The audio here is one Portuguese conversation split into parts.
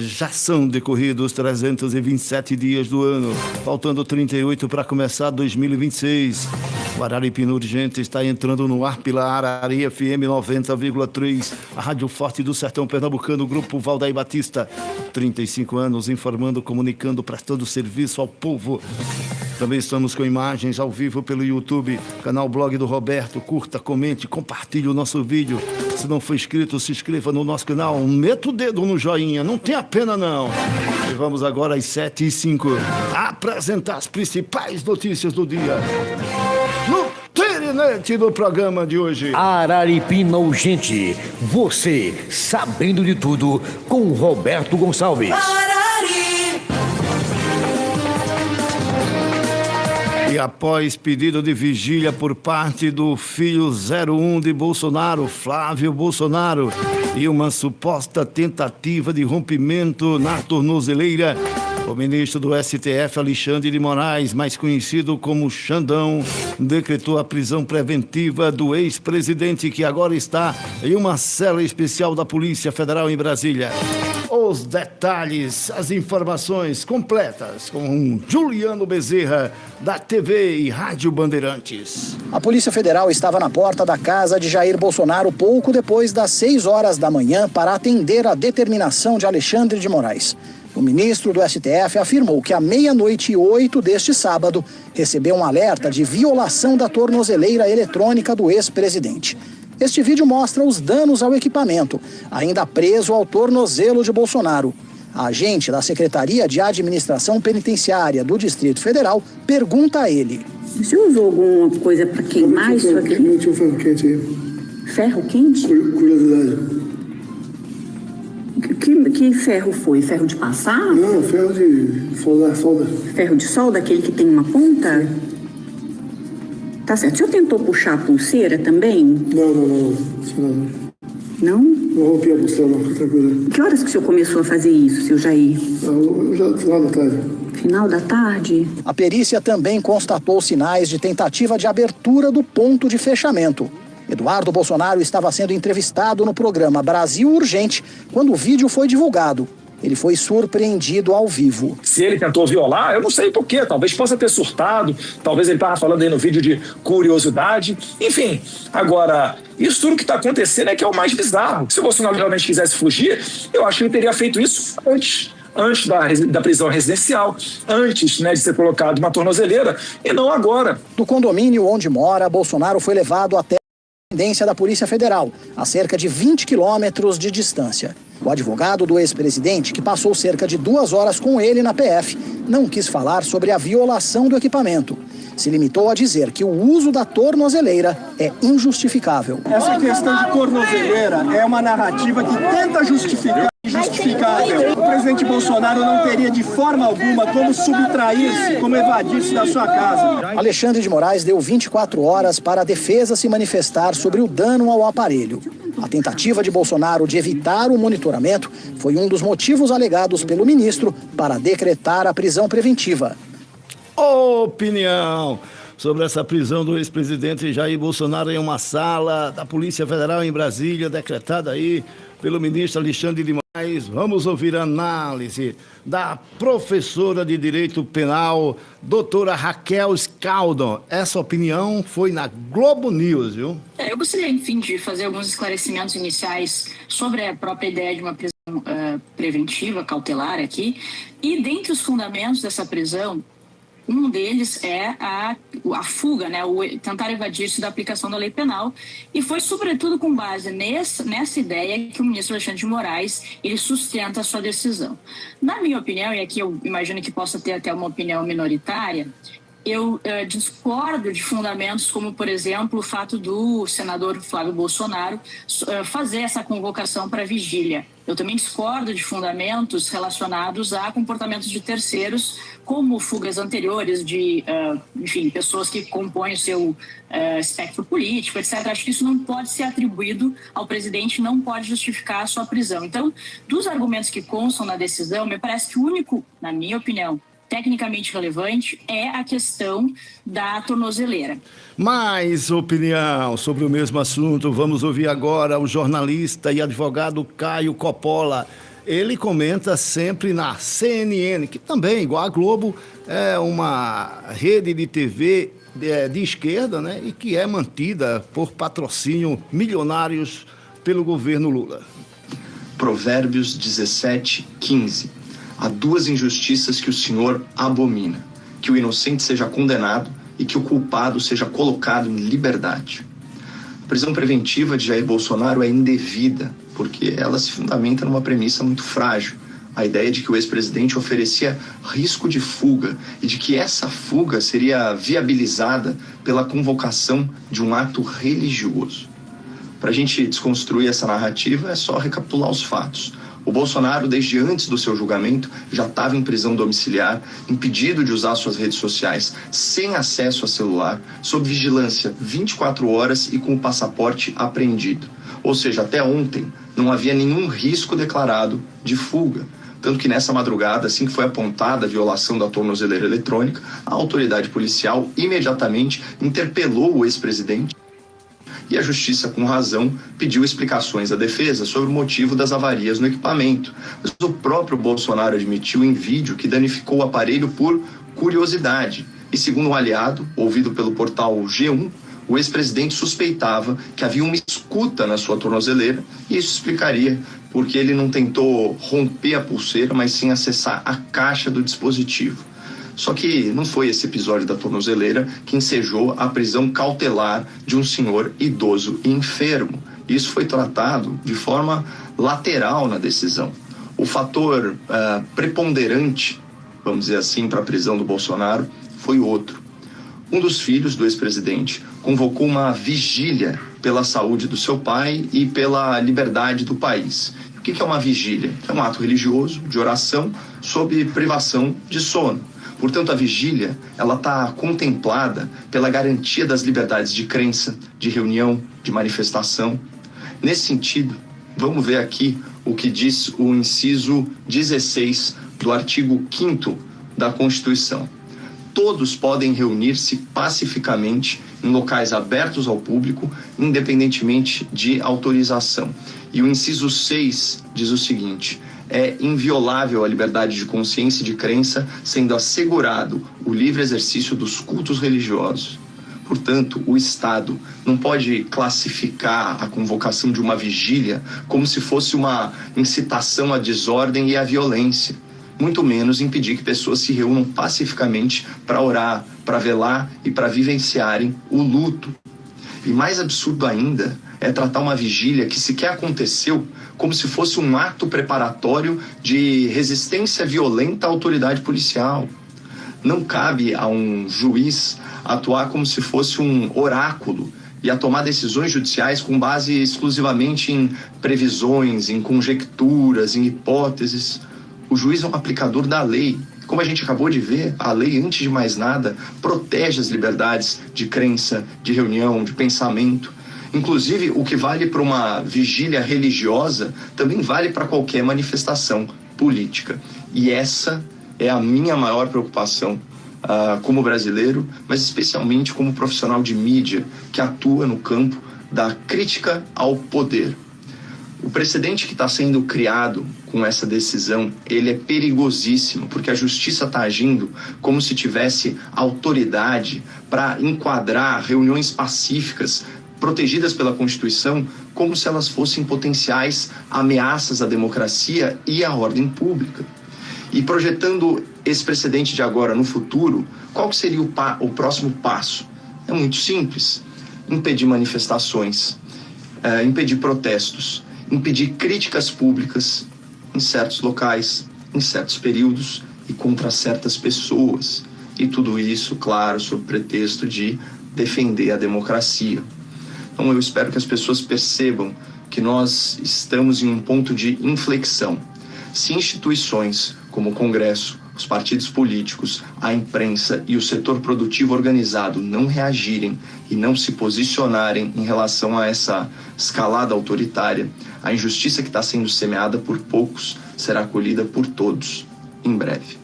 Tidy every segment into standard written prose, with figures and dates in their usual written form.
Já são decorridos 327 dias do ano, faltando 38 para começar 2026. O Araripina Urgente está entrando no ar pela Arari FM 90,3, a Rádio Forte do Sertão Pernambucano, Grupo Valdair Batista. 35 anos informando, comunicando, prestando serviço ao povo. Também estamos com imagens ao vivo pelo YouTube, canal Blog do Roberto. Curta, comente, compartilhe o nosso vídeo. Se não for inscrito, se inscreva no nosso canal. Meta o dedo no joinha, não tenha pena não. E vamos agora às 7h05 apresentar as principais notícias do dia no Terinete do programa de hoje. Araripina Urgente, você sabendo de tudo com Roberto Gonçalves. E após pedido de vigília por parte do filho 01 de Bolsonaro, Flávio Bolsonaro, e uma suposta tentativa de rompimento na tornozeleira, o ministro do STF, Alexandre de Moraes, mais conhecido como Xandão, decretou a prisão preventiva do ex-presidente, que agora está em uma cela especial da Polícia Federal em Brasília. Os detalhes, as informações completas com Juliano Bezerra, da TV e Rádio Bandeirantes. A Polícia Federal estava na porta da casa de Jair Bolsonaro pouco depois das 6 horas da manhã para atender a determinação de Alexandre de Moraes. O ministro do STF afirmou que à 00:08 deste sábado recebeu um alerta de violação da tornozeleira eletrônica do ex-presidente. Este vídeo mostra os danos ao equipamento, ainda preso ao tornozelo de Bolsonaro. A agente da Secretaria de Administração Penitenciária do Distrito Federal pergunta a ele: Você usou alguma coisa para queimar isso aqui? Não tinha ferro quente aí. Ferro quente? Curiosidade. Que ferro foi? Ferro de passar? Não, ferro de solda. Ferro de solda, aquele que tem uma ponta? Tá certo. O senhor tentou puxar a pulseira também? Não. Não? Não rompi a pulseira, não, fica tranquilo. Que horas que o senhor começou a fazer isso, seu Jair? Eu já final da tarde. Final da tarde? A perícia também constatou sinais de tentativa de abertura do ponto de fechamento. Eduardo Bolsonaro estava sendo entrevistado no programa Brasil Urgente quando o vídeo foi divulgado. Ele foi surpreendido ao vivo. Se ele tentou violar, eu não sei por quê. Talvez possa ter surtado, talvez ele estava falando aí no vídeo de curiosidade. Enfim, agora, isso tudo que está acontecendo é que é o mais bizarro. Se o Bolsonaro realmente quisesse fugir, eu acho que ele teria feito isso antes da prisão residencial, antes de ser colocado uma tornozeleira, e não agora. Do condomínio onde mora, Bolsonaro foi levado até a dependência da Polícia Federal, a cerca de 20 quilômetros de distância. O advogado do ex-presidente, que passou cerca de 2 horas com ele na PF, não quis falar sobre a violação do equipamento. Se limitou a dizer que o uso da tornozeleira é injustificável. Essa questão de tornozeleira é uma narrativa que tenta justificar o injustificável. O presidente Bolsonaro não teria de forma alguma como subtrair-se, como evadir-se da sua casa. Alexandre de Moraes deu 24 horas para a defesa se manifestar sobre o dano ao aparelho. A tentativa de Bolsonaro de evitar o monitoramento foi um dos motivos alegados pelo ministro para decretar a prisão preventiva. Opinião sobre essa prisão do ex-presidente Jair Bolsonaro em uma sala da Polícia Federal em Brasília, decretada aí pelo ministro Alexandre de Moraes. Vamos ouvir a análise da professora de Direito Penal, doutora Raquel Scaldon. Essa opinião foi na Globo News, viu? Eu gostaria, enfim, de fazer alguns esclarecimentos iniciais sobre a própria ideia de uma prisão preventiva, cautelar aqui. E dentre os fundamentos dessa prisão, um deles é a fuga, o tentar evadir-se da aplicação da lei penal, e foi sobretudo com base nessa ideia que o ministro Alexandre de Moraes ele sustenta a sua decisão. Na minha opinião, e aqui eu imagino que possa ter até uma opinião minoritária, eu discordo de fundamentos como, por exemplo, o fato do senador Flávio Bolsonaro fazer essa convocação para vigília. Eu também discordo de fundamentos relacionados a comportamentos de terceiros, como fugas anteriores de, pessoas que compõem o seu espectro político, etc. Acho que isso não pode ser atribuído ao presidente, não pode justificar a sua prisão. Então, dos argumentos que constam na decisão, me parece que o único, na minha opinião, tecnicamente relevante é a questão da tornozeleira. Mais opinião sobre o mesmo assunto. Vamos ouvir agora o jornalista e advogado Caio Coppola. ele comenta sempre na CNN, que também, igual a Globo, é uma rede de TV de esquerda, né? E que é mantida por patrocínio milionários pelo governo Lula. Provérbios 17:15. Há duas injustiças que o Senhor abomina: que o inocente seja condenado e que o culpado seja colocado em liberdade. A prisão preventiva de Jair Bolsonaro é indevida, porque ela se fundamenta numa premissa muito frágil. A ideia de que o ex-presidente oferecia risco de fuga e de que essa fuga seria viabilizada pela convocação de um ato religioso. Para a gente desconstruir essa narrativa, é só recapitular os fatos. O Bolsonaro, desde antes do seu julgamento, já estava em prisão domiciliar, impedido de usar suas redes sociais, sem acesso a celular, sob vigilância 24 horas e com o passaporte apreendido. Ou seja, até ontem não havia nenhum risco declarado de fuga. Tanto que nessa madrugada, assim que foi apontada a violação da tornozeleira eletrônica, a autoridade policial imediatamente interpelou o ex-presidente e a justiça, com razão, pediu explicações à defesa sobre o motivo das avarias no equipamento. Mas o próprio Bolsonaro admitiu em vídeo que danificou o aparelho por curiosidade. E segundo um aliado, ouvido pelo portal G1, o ex-presidente suspeitava que havia uma escuta na sua tornozeleira e isso explicaria porque ele não tentou romper a pulseira, mas sim acessar a caixa do dispositivo. Só que não foi esse episódio da tornozeleira que ensejou a prisão cautelar de um senhor idoso e enfermo. Isso foi tratado de forma lateral na decisão. O fator preponderante, vamos dizer assim, para a prisão do Bolsonaro foi outro. Um dos filhos do ex-presidente convocou uma vigília pela saúde do seu pai e pela liberdade do país. O que é uma vigília? É um ato religioso de oração sob privação de sono. Portanto, a vigília ela está contemplada pela garantia das liberdades de crença, de reunião, de manifestação. Nesse sentido, vamos ver aqui o que diz o inciso 16 do artigo 5º da Constituição. Todos podem reunir-se pacificamente em locais abertos ao público, independentemente de autorização. E o inciso 6 diz o seguinte: é inviolável a liberdade de consciência e de crença, sendo assegurado o livre exercício dos cultos religiosos. Portanto, o Estado não pode classificar a convocação de uma vigília como se fosse uma incitação à desordem e à violência, muito menos impedir que pessoas se reúnam pacificamente para orar, para velar e para vivenciarem o luto. E mais absurdo ainda é tratar uma vigília que sequer aconteceu como se fosse um ato preparatório de resistência violenta à autoridade policial. Não cabe a um juiz atuar como se fosse um oráculo e a tomar decisões judiciais com base exclusivamente em previsões, em conjecturas, em hipóteses. O juiz é um aplicador da lei. Como a gente acabou de ver, a lei, antes de mais nada, protege as liberdades de crença, de reunião, de pensamento. Inclusive, o que vale para uma vigília religiosa também vale para qualquer manifestação política. E essa é a minha maior preocupação como brasileiro, mas especialmente como profissional de mídia que atua no campo da crítica ao poder. O precedente que está sendo criado com essa decisão, ele é perigosíssimo, porque a justiça está agindo como se tivesse autoridade para enquadrar reuniões pacíficas protegidas pela Constituição como se elas fossem potenciais ameaças à democracia e à ordem pública. E projetando esse precedente de agora no futuro, qual que seria o próximo passo? É muito simples: impedir manifestações, impedir protestos, impedir críticas públicas em certos locais, em certos períodos e contra certas pessoas. E tudo isso, claro, sob pretexto de defender a democracia. Então eu espero que as pessoas percebam que nós estamos em um ponto de inflexão. Se instituições como o Congresso, os partidos políticos, a imprensa e o setor produtivo organizado não reagirem e não se posicionarem em relação a essa escalada autoritária, a injustiça que está sendo semeada por poucos será colhida por todos, em breve.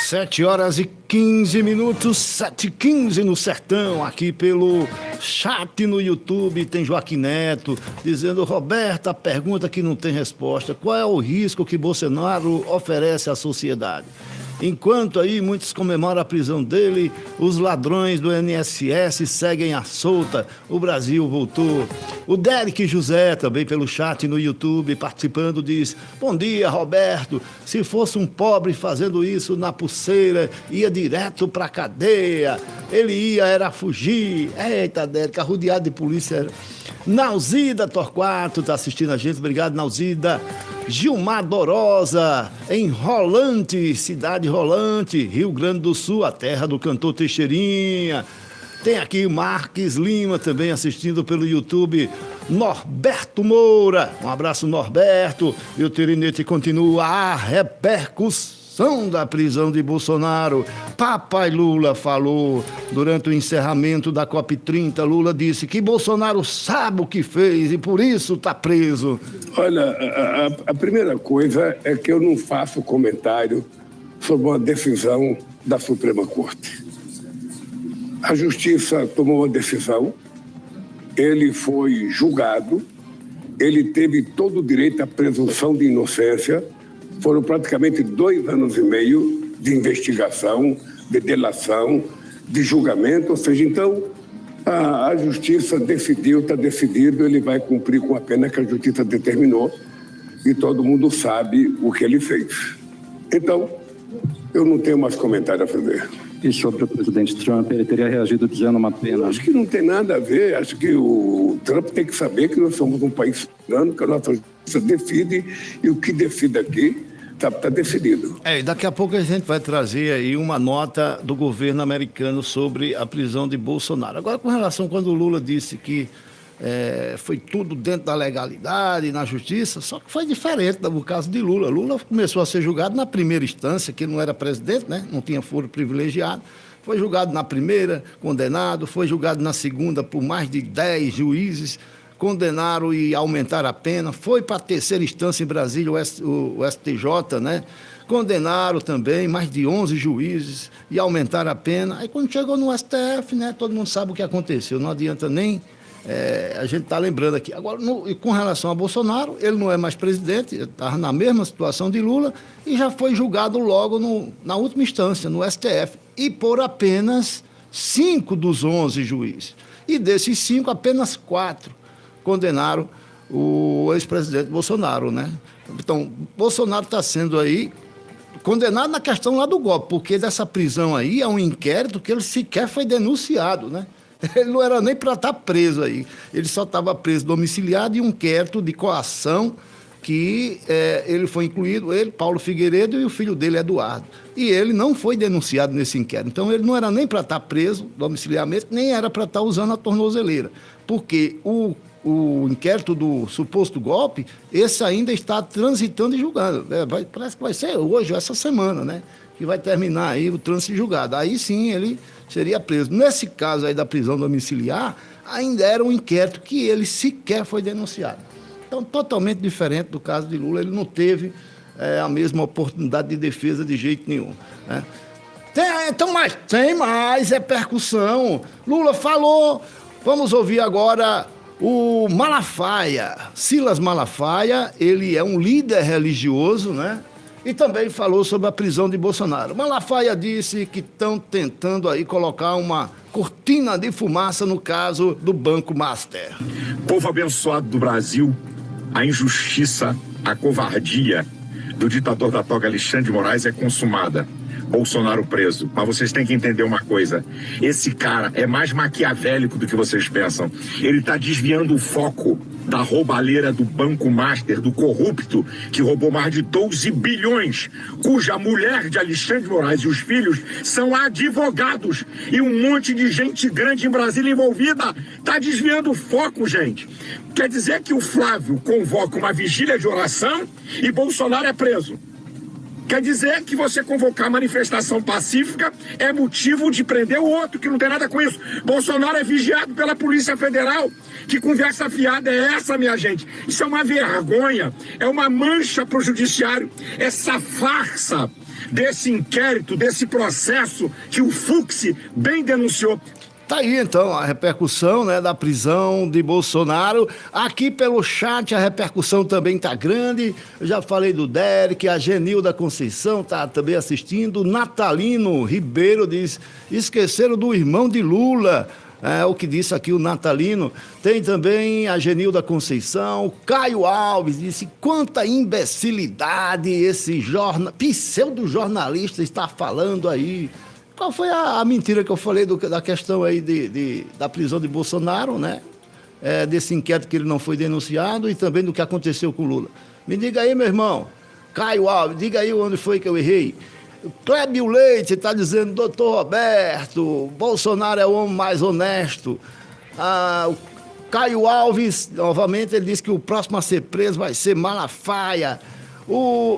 7h15, 7h15 no Sertão, aqui pelo chat no YouTube, tem Joaquim Neto dizendo: Roberto, a pergunta que não tem resposta, qual é o risco que Bolsonaro oferece à sociedade? Enquanto aí muitos comemoram a prisão dele, os ladrões do INSS seguem à solta. O Brasil voltou. O Derek José, também pelo chat no YouTube, participando, diz: bom dia, Roberto. Se fosse um pobre fazendo isso na pulseira, ia direto pra cadeia. Ele era fugir. Eita, Derek, arrodeado de polícia. Nauzida Torquato tá assistindo a gente. Obrigado, Nauzida. Gilmar Dorosa, em Rolante, cidade Rolante, Rio Grande do Sul, a terra do cantor Teixeirinha. Tem aqui Marques Lima também assistindo pelo YouTube. Norberto Moura, um abraço, Norberto. E o Tirinete continua: a repercussão da prisão de Bolsonaro. Papai Lula falou durante o encerramento da COP30. Lula disse que Bolsonaro sabe o que fez e por isso está preso. Olha, a primeira coisa é que eu não faço comentário sobre uma decisão da Suprema Corte. A Justiça tomou uma decisão, ele foi julgado, ele teve todo o direito à presunção de inocência. Foram praticamente 2 anos e meio de investigação, de delação, de julgamento. Ou seja, então, a Justiça decidiu, está decidido, ele vai cumprir com a pena que a Justiça determinou e todo mundo sabe o que ele fez. Então, eu não tenho mais comentário a fazer. E sobre o presidente Trump, ele teria reagido dizendo uma pena? Eu acho que não tem nada a ver. Acho que o Trump tem que saber que nós somos um país soberano, que a nossa justiça decide, e o que decide aqui está decidido. E daqui a pouco a gente vai trazer aí uma nota do governo americano sobre a prisão de Bolsonaro. Agora, com relação quando o Lula disse que foi tudo dentro da legalidade, na justiça, só que foi diferente do caso de Lula. Lula começou a ser julgado na primeira instância, que ele não era presidente, né? Não tinha foro privilegiado. Foi julgado na primeira, condenado, foi julgado na segunda por mais de 10 juízes, condenaram e aumentaram a pena, foi para a terceira instância em Brasília, o STJ, né? Condenaram também mais de 11 juízes e aumentaram a pena. Aí quando chegou no STF, né, todo mundo sabe o que aconteceu, não adianta nem a gente está lembrando aqui. Agora, com relação a Bolsonaro, ele não é mais presidente, estava na mesma situação de Lula e já foi julgado logo na última instância, no STF, e por apenas 5 dos 11 juízes. E desses 5, apenas 4 condenaram o ex-presidente Bolsonaro, né? Então, Bolsonaro está sendo aí condenado na questão lá do golpe, porque dessa prisão aí é um inquérito que ele sequer foi denunciado, né? Ele não era nem para estar preso aí, ele só estava preso domiciliado e um inquérito de coação que ele foi incluído, ele, Paulo Figueiredo e o filho dele, Eduardo. E ele não foi denunciado nesse inquérito. Então, ele não era nem para estar preso domiciliarmente, nem era para estar usando a tornozeleira, porque o inquérito do suposto golpe, esse ainda está transitando e julgando. Parece que vai ser hoje, essa semana, né? Que vai terminar aí o trânsito julgado. Aí sim ele seria preso. Nesse caso aí da prisão domiciliar, ainda era um inquérito que ele sequer foi denunciado. Então, totalmente diferente do caso de Lula. Ele não teve a mesma oportunidade de defesa de jeito nenhum, né? Tem mais repercussão. Lula falou. Vamos ouvir agora o Malafaia, Silas Malafaia. Ele é um líder religioso, né? E também falou sobre a prisão de Bolsonaro. Malafaia disse que estão tentando aí colocar uma cortina de fumaça no caso do Banco Master. Povo abençoado do Brasil, a injustiça, a covardia do ditador da toga Alexandre de Moraes é consumada. Bolsonaro preso. Mas vocês têm que entender uma coisa. Esse cara é mais maquiavélico do que vocês pensam. Ele está desviando o foco da roubalheira do Banco Master, do corrupto, que roubou mais de 12 bilhões, cuja mulher de Alexandre de Moraes e os filhos são advogados. E um monte de gente grande em Brasília envolvida. Está desviando o foco, gente. Quer dizer que o Flávio convoca uma vigília de oração e Bolsonaro é preso. Quer dizer que você convocar manifestação pacífica é motivo de prender o outro, que não tem nada com isso. Bolsonaro é vigiado pela Polícia Federal. Que conversa fiada é essa, minha gente? Isso é uma vergonha, é uma mancha para o judiciário. Essa farsa desse inquérito, desse processo que o Fux bem denunciou. tá aí então a repercussão, né, da prisão de Bolsonaro. Aqui pelo chat a repercussão também tá grande. Eu já falei do Derek, a Genilda Conceição tá também assistindo. Natalino Ribeiro diz: esqueceram do irmão de Lula. É o que disse aqui o Natalino. Tem também a Genilda Conceição. Caio Alves disse: quanta imbecilidade esse pseudo-jornalista está falando aí. Qual foi a mentira que eu falei da questão aí da prisão de Bolsonaro, né? Desse inquérito que ele não foi denunciado e também do que aconteceu com o Lula. Me diga aí, meu irmão. Caio Alves, diga aí onde foi que eu errei. Clébio Leite está dizendo: doutor Roberto, Bolsonaro é o homem mais honesto. O Caio Alves, novamente, ele disse que o próximo a ser preso vai ser Malafaia.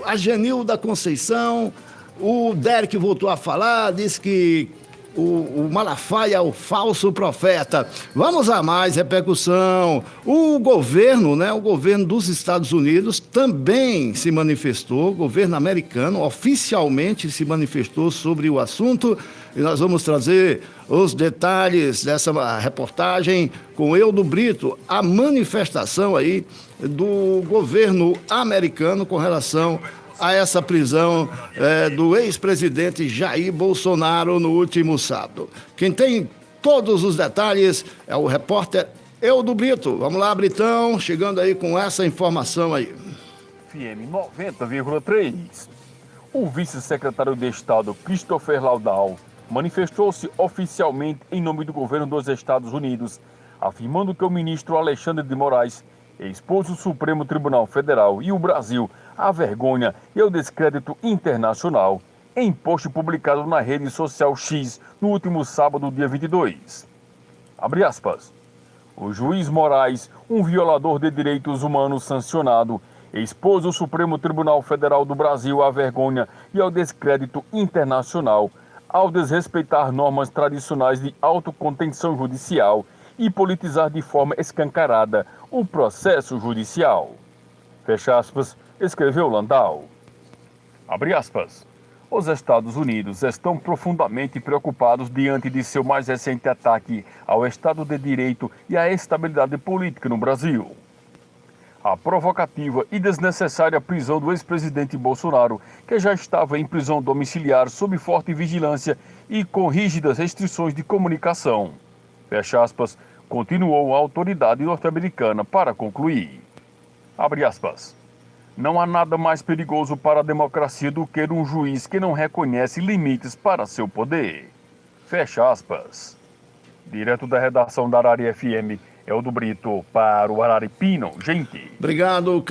A Genilda Conceição, o Derek voltou a falar, disse que o Malafaia é o falso profeta. Vamos a mais repercussão. O governo, né, o governo dos Estados Unidos também se manifestou, o governo americano oficialmente se manifestou sobre o assunto, e nós vamos trazer os detalhes dessa reportagem com Eudo Brito, a manifestação aí do governo americano com relação a essa prisão do ex-presidente Jair Bolsonaro no último sábado. Quem tem todos os detalhes é o repórter Eudo Brito. Vamos lá, Britão, chegando aí com essa informação aí. FM 90,3. O vice-secretário de Estado, Christopher Laudal, manifestou-se oficialmente em nome do governo dos Estados Unidos, afirmando que o ministro Alexandre de Moraes expôs o Supremo Tribunal Federal e o Brasil à vergonha e ao descrédito internacional em post publicado na rede social X no último sábado, dia 22. Abre aspas. O juiz Moraes, um violador de direitos humanos sancionado, expôs o Supremo Tribunal Federal do Brasil à vergonha e ao descrédito internacional ao desrespeitar normas tradicionais de autocontenção judicial e politizar de forma escancarada o processo judicial. Fecha aspas, escreveu Landau. Abre aspas. Os Estados Unidos estão profundamente preocupados diante de seu mais recente ataque ao Estado de Direito e à estabilidade política no Brasil. A provocativa e desnecessária prisão do ex-presidente Bolsonaro, que já estava em prisão domiciliar sob forte vigilância e com rígidas restrições de comunicação. Fecha aspas, continuou a autoridade norte-americana para concluir. Abre aspas. Não há nada mais perigoso para a democracia do que um juiz que não reconhece limites para seu poder. Fecha aspas. Direto da redação da Arari FM, Eudo Brito para o Araripino, gente. Obrigado,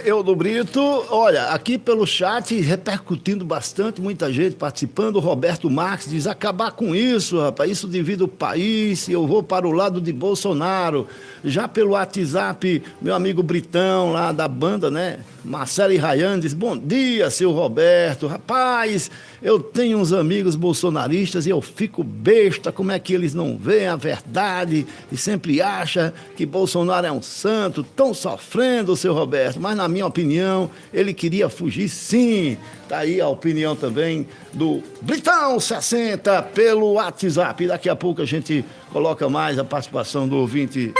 Eudo Brito. Olha, aqui pelo chat, repercutindo bastante, muita gente participando. O Roberto Marques diz: acabar com isso, rapaz, isso divide o país e eu vou para o lado de Bolsonaro. Já pelo WhatsApp, meu amigo Britão, lá da banda, né? Marcelo e Rayane diz: bom dia, seu Roberto. Rapaz, eu tenho uns amigos bolsonaristas e eu fico besta, como é que eles não veem a verdade e sempre acham que Bolsonaro é um santo, tão sofrendo, seu Roberto, mas na minha opinião, ele queria fugir sim. Tá aí a opinião também do Britão 60 pelo WhatsApp. Daqui a pouco a gente coloca mais a participação do ouvinte.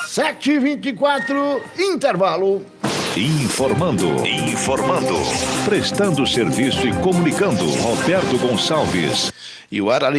7h24, intervalo. Informando. Prestando serviço e comunicando, Roberto Gonçalves. E o Arari